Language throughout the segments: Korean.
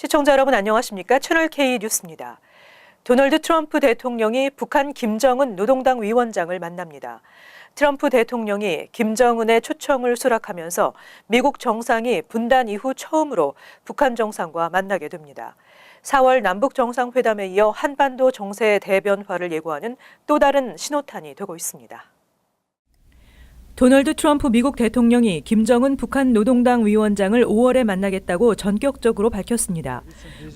시청자 여러분 안녕하십니까? 채널K 뉴스입니다. 도널드 트럼프 대통령이 북한 김정은 노동당 위원장을 만납니다. 트럼프 대통령이 김정은의 초청을 수락하면서 미국 정상이 분단 이후 처음으로 북한 정상과 만나게 됩니다. 4월 남북 정상회담에 이어 한반도 정세 대변화를 예고하는 또 다른 신호탄이 되고 있습니다. 도널드 트럼프 미국 대통령이 김정은 북한 노동당 위원장을 5월에 만나겠다고 전격적으로 밝혔습니다.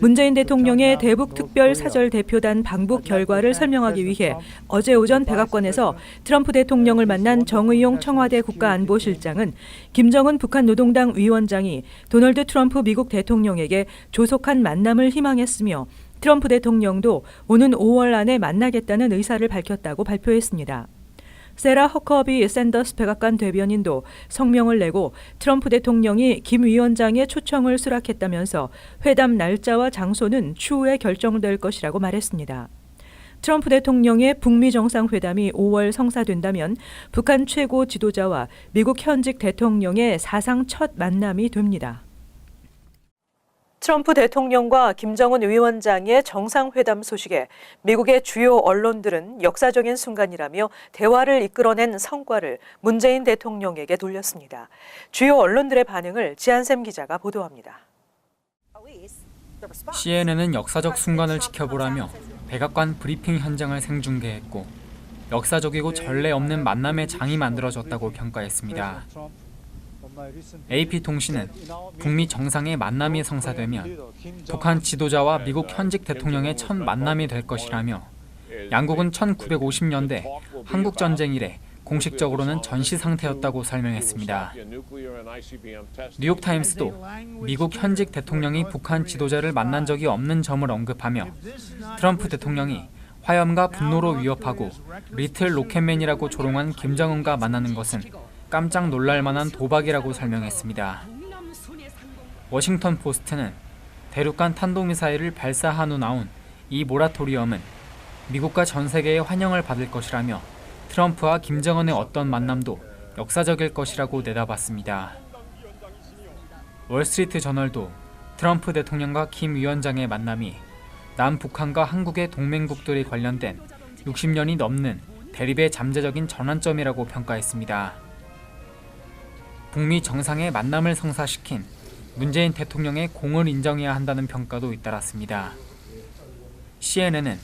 문재인 대통령의 대북 특별 사절 대표단 방북 결과를 설명하기 위해 어제 오전 백악관에서 트럼프 대통령을 만난 정의용 청와대 국가안보실장은 김정은 북한 노동당 위원장이 도널드 트럼프 미국 대통령에게 조속한 만남을 희망했으며 트럼프 대통령도 오는 5월 안에 만나겠다는 의사를 밝혔다고 발표했습니다. 세라 허커비 샌더스 백악관 대변인도 성명을 내고 트럼프 대통령이 김 위원장의 초청을 수락했다면서 회담 날짜와 장소는 추후에 결정될 것이라고 말했습니다. 트럼프 대통령의 북미 정상회담이 5월 성사된다면 북한 최고 지도자와 미국 현직 대통령의 사상 첫 만남이 됩니다. 트럼프 대통령과 김정은 위원장의 정상회담 소식에 미국의 주요 언론들은 역사적인 순간이라며 대화를 이끌어낸 성과를 문재인 대통령에게 돌렸습니다. 주요 언론들의 반응을 지한샘 기자가 보도합니다. CNN은 역사적 순간을 지켜보라며 백악관 브리핑 현장을 생중계했고 역사적이고 전례 없는 만남의 장이 만들어졌다고 평가했습니다. AP통신은 북미 정상의 만남이 성사되면 북한 지도자와 미국 현직 대통령의 첫 만남이 될 것이라며 양국은 1950년대 한국전쟁 이래 공식적으로는 전시 상태였다고 설명했습니다. 뉴욕타임스도 미국 현직 대통령이 북한 지도자를 만난 적이 없는 점을 언급하며 트럼프 대통령이 화염과 분노로 위협하고 리틀 로켓맨이라고 조롱한 김정은과 만나는 것은 깜짝 놀랄 만한 도박이라고 설명했습니다. 워싱턴 포스트는 대륙간 탄도미사일을 발사한 후 나온 이 모라토리엄은 미국과 전 세계의 환영을 받을 것이라며 트럼프와 김정은의 어떤 만남도 역사적일 것이라고 내다봤습니다. 월스트리트 저널도 트럼프 대통령과 김 위원장의 만남이 남북한과 한국의 동맹국들이 관련된 60년이 넘는 대립의 잠재적인 전환점이라고 평가했습니다. 북미 정상의 만남을 성사시킨 문재인 대통령의 공을 인정해야 한다는 평가도 잇따랐습니다. CNN은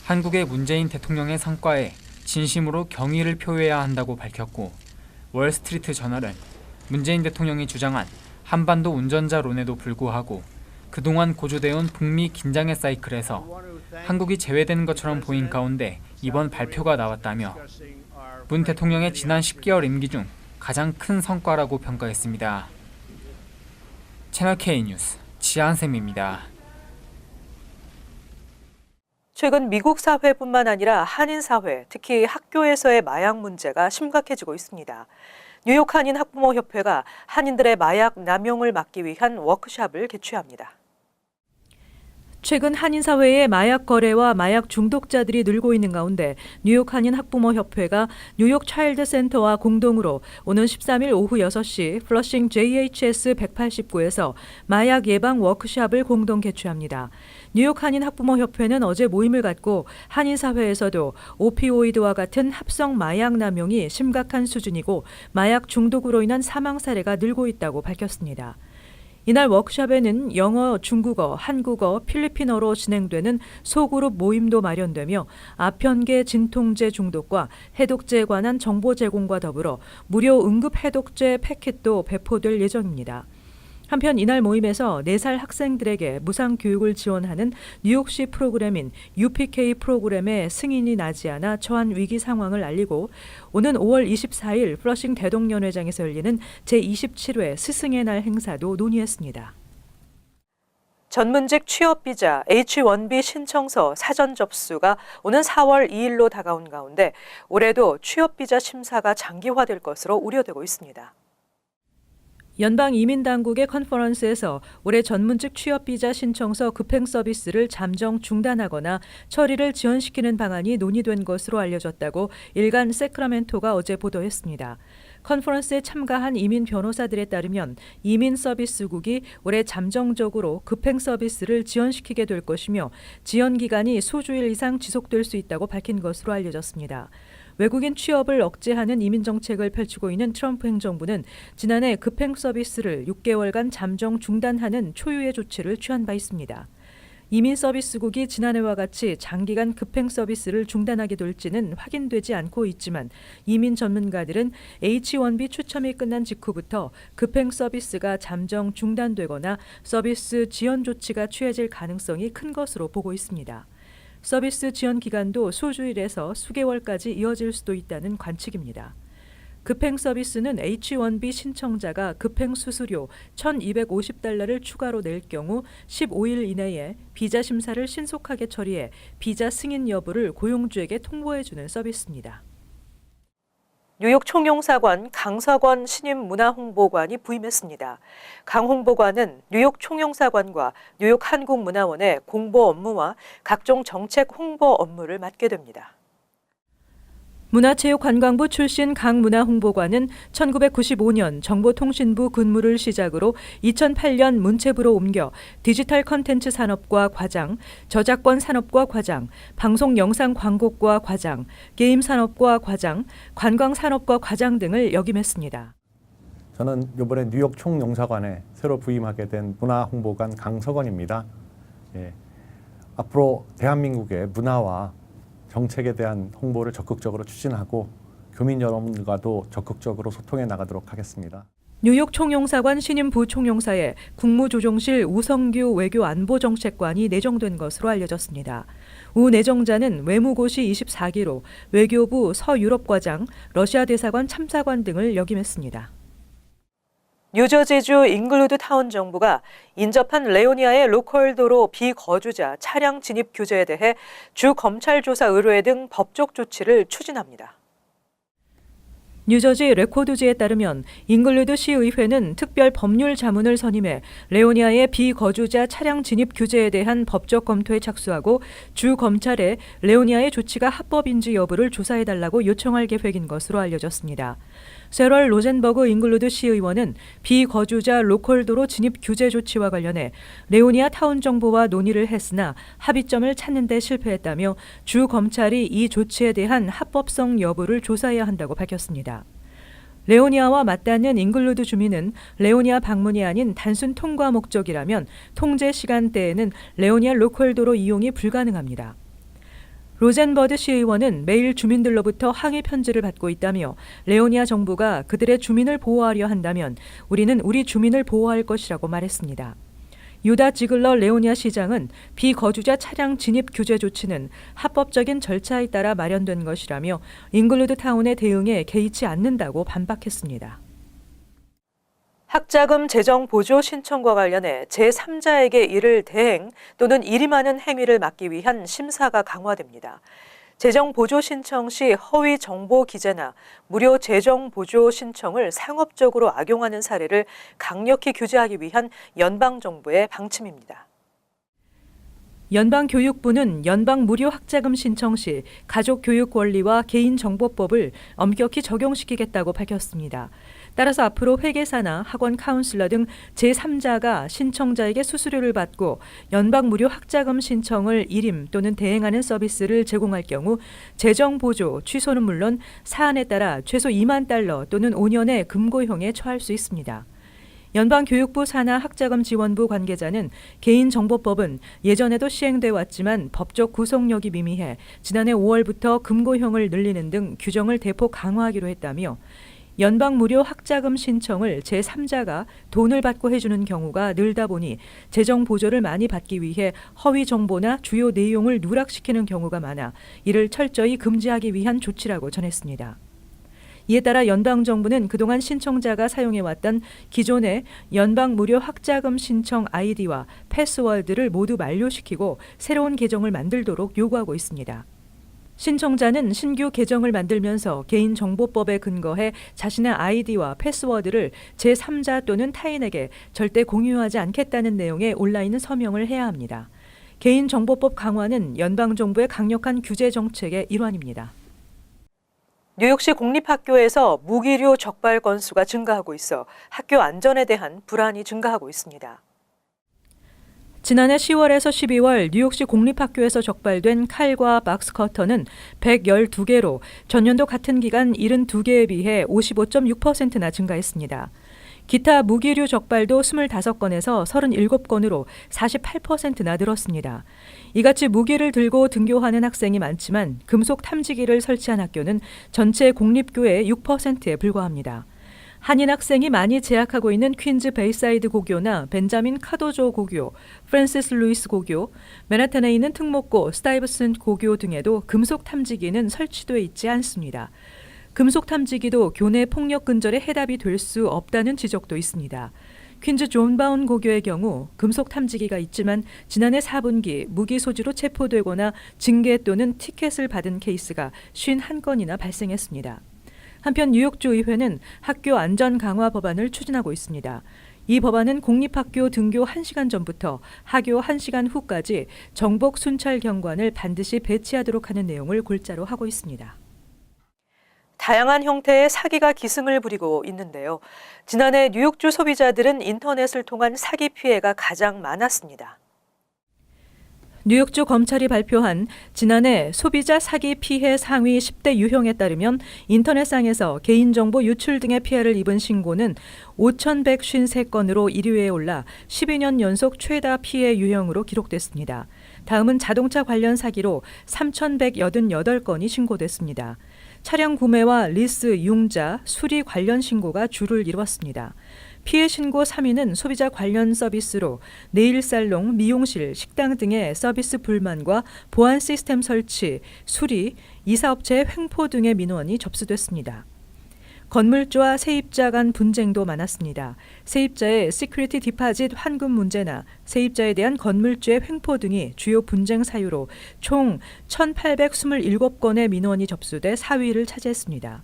한국의 문재인 대통령의 성과에 진심으로 경의를 표해야 한다고 밝혔고 월스트리트 저널은 문재인 대통령이 주장한 한반도 운전자론에도 불구하고 그동안 고조되어온 북미 긴장의 사이클에서 한국이 제외된 것처럼 보인 가운데 이번 발표가 나왔다며 문 대통령의 지난 10개월 임기 중 가장 큰 성과라고 평가했습니다. 채널K 뉴스 지한샘입니다. 최근 미국 사회뿐만 아니라 한인 사회, 특히 학교에서의 마약 문제가 심각해지고 있습니다. 뉴욕 한인 학부모 협회가 한인들의 마약 남용을 막기 위한 워크숍을 개최합니다. 최근 한인 사회의 마약 거래와 마약 중독자들이 늘고 있는 가운데 뉴욕 한인 학부모 협회가 뉴욕 차일드 센터와 공동으로 오는 13일 오후 6시 플러싱 JHS 189에서 마약 예방 워크숍을 공동 개최합니다. 뉴욕 한인 학부모 협회는 어제 모임을 갖고 한인 사회에서도 오피오이드와 같은 합성 마약 남용이 심각한 수준이고 마약 중독으로 인한 사망 사례가 늘고 있다고 밝혔습니다. 이날 워크숍에는 영어, 중국어, 한국어, 필리핀어로 진행되는 소그룹 모임도 마련되며 아편계 진통제 중독과 해독제에 관한 정보 제공과 더불어 무료 응급 해독제 패킷도 배포될 예정입니다. 한편 이날 모임에서 4살 학생들에게 무상 교육을 지원하는 뉴욕시 프로그램인 UPK 프로그램의 승인이 나지 않아 처한 위기 상황을 알리고 오는 5월 24일 플러싱 대동연회장에서 열리는 제27회 스승의 날 행사도 논의했습니다. 전문직 취업비자 H-1B 신청서 사전 접수가 오는 4월 2일로 다가온 가운데 올해도 취업비자 심사가 장기화될 것으로 우려되고 있습니다. 연방이민당국의 컨퍼런스에서 올해 전문직 취업비자 신청서 급행 서비스를 잠정 중단하거나 처리를 지연시키는 방안이 논의된 것으로 알려졌다고 일간 세크라멘토가 어제 보도했습니다. 컨퍼런스에 참가한 이민 변호사들에 따르면 이민 서비스국이 올해 잠정적으로 급행 서비스를 지연시키게 될 것이며 지연 기간이 수주일 이상 지속될 수 있다고 밝힌 것으로 알려졌습니다. 외국인 취업을 억제하는 이민 정책을 펼치고 있는 트럼프 행정부는 지난해 급행 서비스를 6개월간 잠정 중단하는 초유의 조치를 취한 바 있습니다. 이민 서비스국이 지난해와 같이 장기간 급행 서비스를 중단하게 될지는 확인되지 않고 있지만 이민 전문가들은 H-1B 추첨이 끝난 직후부터 급행 서비스가 잠정 중단되거나 서비스 지연 조치가 취해질 가능성이 큰 것으로 보고 있습니다. 서비스 지연 기간도 수주일에서 수개월까지 이어질 수도 있다는 관측입니다. 급행 서비스는 H-1B 신청자가 급행 수수료 $1,250를 추가로 낼 경우 15일 이내에 비자 심사를 신속하게 처리해 비자 승인 여부를 고용주에게 통보해주는 서비스입니다. 뉴욕 총영사관 강석원 신임 문화홍보관이 부임했습니다. 강 홍보관은 뉴욕 총영사관과 뉴욕 한국문화원의 공보 업무와 각종 정책 홍보 업무를 맡게 됩니다. 문화체육관광부 출신 강 문화홍보관은 1995년 정보통신부 근무를 시작으로 2008년 문체부로 옮겨 디지털 컨텐츠 산업과 과장, 저작권 산업과 과장, 방송 영상 광고과 과장, 게임 산업과 과장, 관광 산업과 과장 등을 역임했습니다. 저는 이번에 뉴욕 총영사관에 새로 부임하게 된 문화홍보관 강석원입니다. 앞으로 대한민국의 문화와 정책에 대한 홍보를 적극적으로 추진하고 교민 여러분들과도 적극적으로 소통해 나가도록 하겠습니다. 뉴욕 총영사관 신임 부총영사에 국무조정실 우성규 외교안보정책관이 내정된 것으로 알려졌습니다. 우 내정자는 외무고시 24기로 외교부 서유럽과장, 러시아 대사관 참사관 등을 역임했습니다. 뉴저지주 잉글루드 타운 정부가 인접한 레오니아의 로컬 도로 비거주자 차량 진입 규제에 대해 주 검찰 조사 의뢰 등 법적 조치를 추진합니다. 뉴저지 레코드지에 따르면 잉글루드 시의회는 특별 법률 자문을 선임해 레오니아의 비거주자 차량 진입 규제에 대한 법적 검토에 착수하고 주 검찰에 레오니아의 조치가 합법인지 여부를 조사해달라고 요청할 계획인 것으로 알려졌습니다. 세럴 로젠버그 잉글루드 시의원은 비거주자 로컬도로 진입 규제 조치와 관련해 레오니아 타운 정부와 논의를 했으나 합의점을 찾는 데 실패했다며 주 검찰이 이 조치에 대한 합법성 여부를 조사해야 한다고 밝혔습니다. 레오니아와 맞닿는 잉글루드 주민은 레오니아 방문이 아닌 단순 통과 목적이라면 통제 시간대에는 레오니아 로컬도로 이용이 불가능합니다. 로젠버드 시의원은 매일 주민들로부터 항의 편지를 받고 있다며 레오니아 정부가 그들의 주민을 보호하려 한다면 우리는 우리 주민을 보호할 것이라고 말했습니다. 유다 지글러 레오니아 시장은 비거주자 차량 진입 규제 조치는 합법적인 절차에 따라 마련된 것이라며 잉글루드 타운의 대응에 개의치 않는다고 반박했습니다. 학자금 재정 보조 신청과 관련해 제3자에게 이를 대행 또는 일이 많은 행위를 막기 위한 심사가 강화됩니다. 재정 보조 신청 시 허위 정보 기재나 무료 재정 보조 신청을 상업적으로 악용하는 사례를 강력히 규제하기 위한 연방정부의 방침입니다. 연방교육부는 연방 무료 학자금 신청 시 가족교육권리와 개인정보법을 엄격히 적용시키겠다고 밝혔습니다. 따라서 앞으로 회계사나 학원 카운슬러 등 제3자가 신청자에게 수수료를 받고 연방 무료 학자금 신청을 일임 또는 대행하는 서비스를 제공할 경우 재정 보조 취소는 물론 사안에 따라 최소 $20,000 또는 5년의 금고형에 처할 수 있습니다. 연방교육부 산하 학자금 지원부 관계자는 개인정보법은 예전에도 시행돼 왔지만 법적 구속력이 미미해 지난해 5월부터 금고형을 늘리는 등 규정을 대폭 강화하기로 했다며 연방 무료 학자금 신청을 제3자가 돈을 받고 해주는 경우가 늘다 보니 재정 보조를 많이 받기 위해 허위 정보나 주요 내용을 누락시키는 경우가 많아 이를 철저히 금지하기 위한 조치라고 전했습니다. 이에 따라 연방정부는 그동안 신청자가 사용해왔던 기존의 연방 무료 학자금 신청 아이디와 패스워드를 모두 만료시키고 새로운 계정을 만들도록 요구하고 있습니다. 신청자는 신규 계정을 만들면서 개인정보법에 근거해 자신의 아이디와 패스워드를 제3자 또는 타인에게 절대 공유하지 않겠다는 내용의 온라인 서명을 해야 합니다. 개인정보법 강화는 연방정부의 강력한 규제 정책의 일환입니다. 뉴욕시 공립학교에서 무기류 적발 건수가 증가하고 있어 학교 안전에 대한 불안이 증가하고 있습니다. 지난해 10월에서 12월 뉴욕시 공립학교에서 적발된 칼과 박스커터는 112개로 전년도 같은 기간 72개에 비해 55.6%나 증가했습니다. 기타 무기류 적발도 25건에서 37건으로 48%나 늘었습니다. 이같이 무기를 들고 등교하는 학생이 많지만 금속 탐지기를 설치한 학교는 전체 공립교의 6%에 불과합니다. 한인 학생이 많이 재학하고 있는 퀸즈 베이사이드 고교나 벤자민 카도조 고교, 프랜시스 루이스 고교, 맨하탄에 있는 특목고 스타이브슨 고교 등에도 금속 탐지기는 설치돼 있지 않습니다. 금속 탐지기도 교내 폭력 근절에 해답이 될 수 없다는 지적도 있습니다. 퀸즈 존 바운 고교의 경우 금속 탐지기가 있지만 지난해 4분기 무기 소지로 체포되거나 징계 또는 티켓을 받은 케이스가 51건이나 발생했습니다. 한편 뉴욕주 의회는 학교 안전 강화 법안을 추진하고 있습니다. 이 법안은 공립학교 등교 1시간 전부터 하교 1시간 후까지 정복 순찰 경관을 반드시 배치하도록 하는 내용을 골자로 하고 있습니다. 다양한 형태의 사기가 기승을 부리고 있는데요. 지난해 뉴욕주 소비자들은 인터넷을 통한 사기 피해가 가장 많았습니다. 뉴욕주 검찰이 발표한 지난해 소비자 사기 피해 상위 10대 유형에 따르면 인터넷상에서 개인정보 유출 등의 피해를 입은 신고는 5,153건으로 1위에 올라 12년 연속 최다 피해 유형으로 기록됐습니다. 다음은 자동차 관련 사기로 3,188건이 신고됐습니다. 차량 구매와 리스, 융자, 수리 관련 신고가 주를 이루었습니다. 피해 신고 3위는 소비자 관련 서비스로 네일 살롱, 미용실, 식당 등의 서비스 불만과 보안 시스템 설치, 수리, 이사업체의 횡포 등의 민원이 접수됐습니다. 건물주와 세입자 간 분쟁도 많았습니다. 세입자의 시큐리티 디파짓 환급 문제나 세입자에 대한 건물주의 횡포 등이 주요 분쟁 사유로 총 1,827건의 민원이 접수돼 4위를 차지했습니다.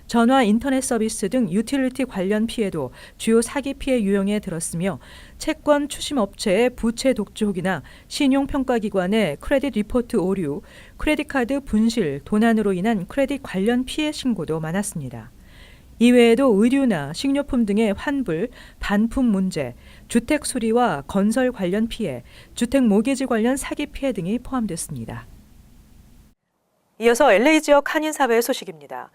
전화, 인터넷 서비스 등 유틸리티 관련 피해도 주요 사기 피해 유형에 들었으며 채권 추심 업체의 부채 독주 혹이나 신용평가기관의 크레딧 리포트 오류, 크레딧 카드 분실, 도난으로 인한 크레딧 관련 피해 신고도 많았습니다. 이외에도 의류나 식료품 등의 환불, 반품 문제, 주택 수리와 건설 관련 피해, 주택 모기지 관련 사기 피해 등이 포함됐습니다. 이어서 LA 지역 한인사회 소식입니다.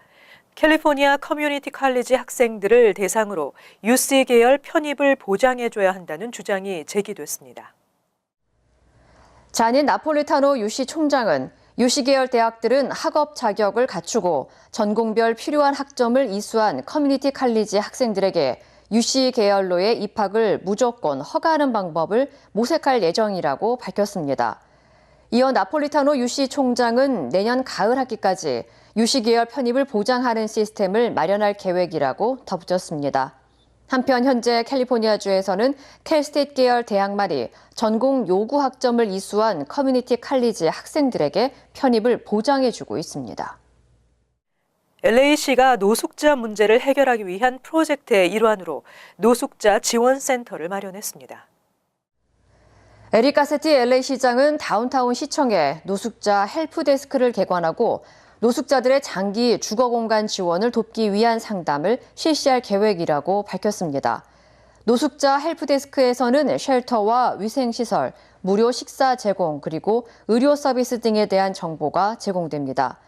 캘리포니아 커뮤니티 칼리지 학생들을 대상으로 UC 계열 편입을 보장해줘야 한다는 주장이 제기됐습니다. 자닌 나폴리타노 UC 총장은 UC 계열 대학들은 학업 자격을 갖추고 전공별 필요한 학점을 이수한 커뮤니티 칼리지 학생들에게 UC 계열로의 입학을 무조건 허가하는 방법을 모색할 예정이라고 밝혔습니다. 이어 나폴리타노 UC 총장은 내년 가을 학기까지 UC 계열 편입을 보장하는 시스템을 마련할 계획이라고 덧붙였습니다. 한편 현재 캘리포니아주에서는 캘스테이트 계열 대학만이 전공 요구 학점을 이수한 커뮤니티 칼리지 학생들에게 편입을 보장해주고 있습니다. LA시가 노숙자 문제를 해결하기 위한 프로젝트의 일환으로 노숙자 지원센터를 마련했습니다. 에릭 가세티 LA시장은 다운타운 시청에 노숙자 헬프데스크를 개관하고 노숙자들의 장기 주거공간 지원을 돕기 위한 상담을 실시할 계획이라고 밝혔습니다. 노숙자 헬프데스크에서는 쉘터와 위생시설, 무료 식사 제공, 그리고 의료 서비스 등에 대한 정보가 제공됩니다.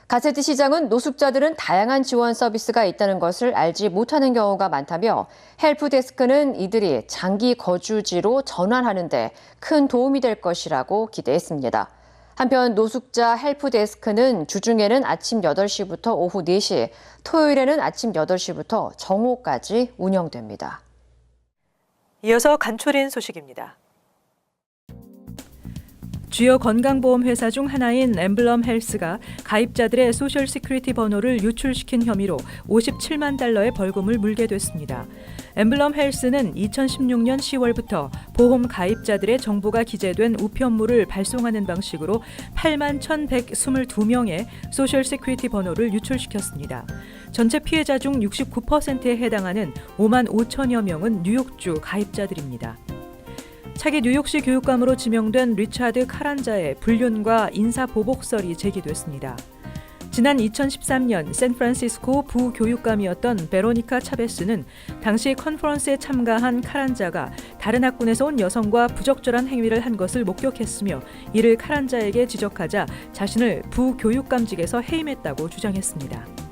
가세티 시장은 노숙자들은 다양한 지원 서비스가 있다는 것을 알지 못하는 경우가 많다며 헬프데스크는 이들이 장기 거주지로 전환하는 데 큰 도움이 될 것이라고 기대했습니다. 한편 노숙자 헬프데스크는 주중에는 아침 8시부터 오후 4시, 토요일에는 아침 8시부터 정오까지 운영됩니다. 이어서 간추린 소식입니다. 주요 건강보험 회사 중 하나인 엠블럼 헬스가 가입자들의 소셜 시큐리티 번호를 유출시킨 혐의로 57만 달러의 벌금을 물게 됐습니다. 엠블럼 헬스는 2016년 10월부터 보험 가입자들의 정보가 기재된 우편물을 발송하는 방식으로 8만 1,122명의 소셜 시큐리티 번호를 유출시켰습니다. 전체 피해자 중 69%에 해당하는 5만 5천여 명은 뉴욕주 가입자들입니다. 차기 뉴욕시 교육감으로 지명된 리차드 카란자의 불륜과 인사보복설이 제기됐습니다. 지난 2013년 샌프란시스코 부교육감이었던 베로니카 차베스는 당시 컨퍼런스에 참가한 카란자가 다른 학군에서 온 여성과 부적절한 행위를 한 것을 목격했으며 이를 카란자에게 지적하자 자신을 부교육감직에서 해임했다고 주장했습니다.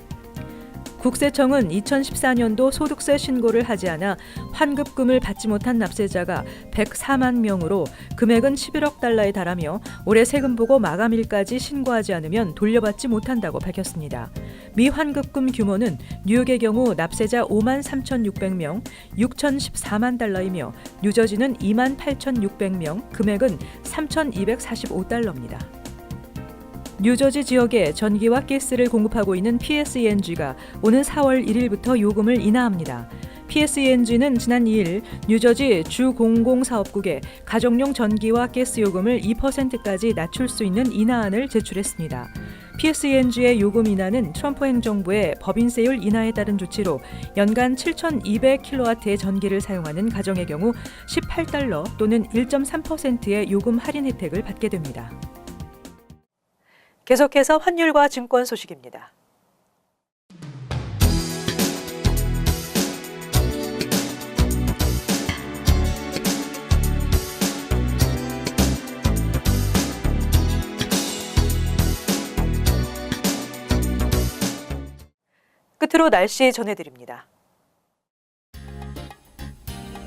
국세청은 2014년도 소득세 신고를 하지 않아 환급금을 받지 못한 납세자가 104만 명으로 금액은 11억 달러에 달하며 올해 세금 보고 마감일까지 신고하지 않으면 돌려받지 못한다고 밝혔습니다. 미환급금 규모는 뉴욕의 경우 납세자 5만 3,600명, 6,014만 달러이며 뉴저지는 2만 8,600명, 금액은 3,245달러입니다. 뉴저지 지역에 전기와 가스를 공급하고 있는 PSENG가 오는 4월 1일부터 요금을 인하합니다. PSENG는 지난 2일 뉴저지 주 공공사업국에 가정용 전기와 가스 요금을 2%까지 낮출 수 있는 인하안을 제출했습니다. PSENG의 요금 인하는 트럼프 행정부의 법인세율 인하에 따른 조치로 연간 7,200kW의 전기를 사용하는 가정의 경우 18달러 또는 1.3%의 요금 할인 혜택을 받게 됩니다. 계속해서 환율과 증권 소식입니다. 끝으로 날씨 전해드립니다.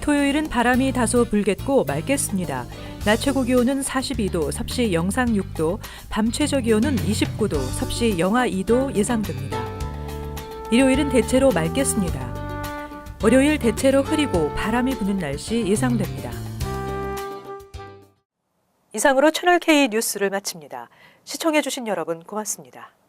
토요일은 바람이 다소 불겠고 맑겠습니다. 낮 최고 기온은 42도, 섭씨 영상 6도, 밤 최저 기온은 29도, 섭씨 영하 2도 예상됩니다. 일요일은 대체로 맑겠습니다. 월요일 대체로 흐리고 바람이 부는 날씨 예상됩니다. 이상으로 채널K 뉴스를 마칩니다. 시청해주신 여러분 고맙습니다.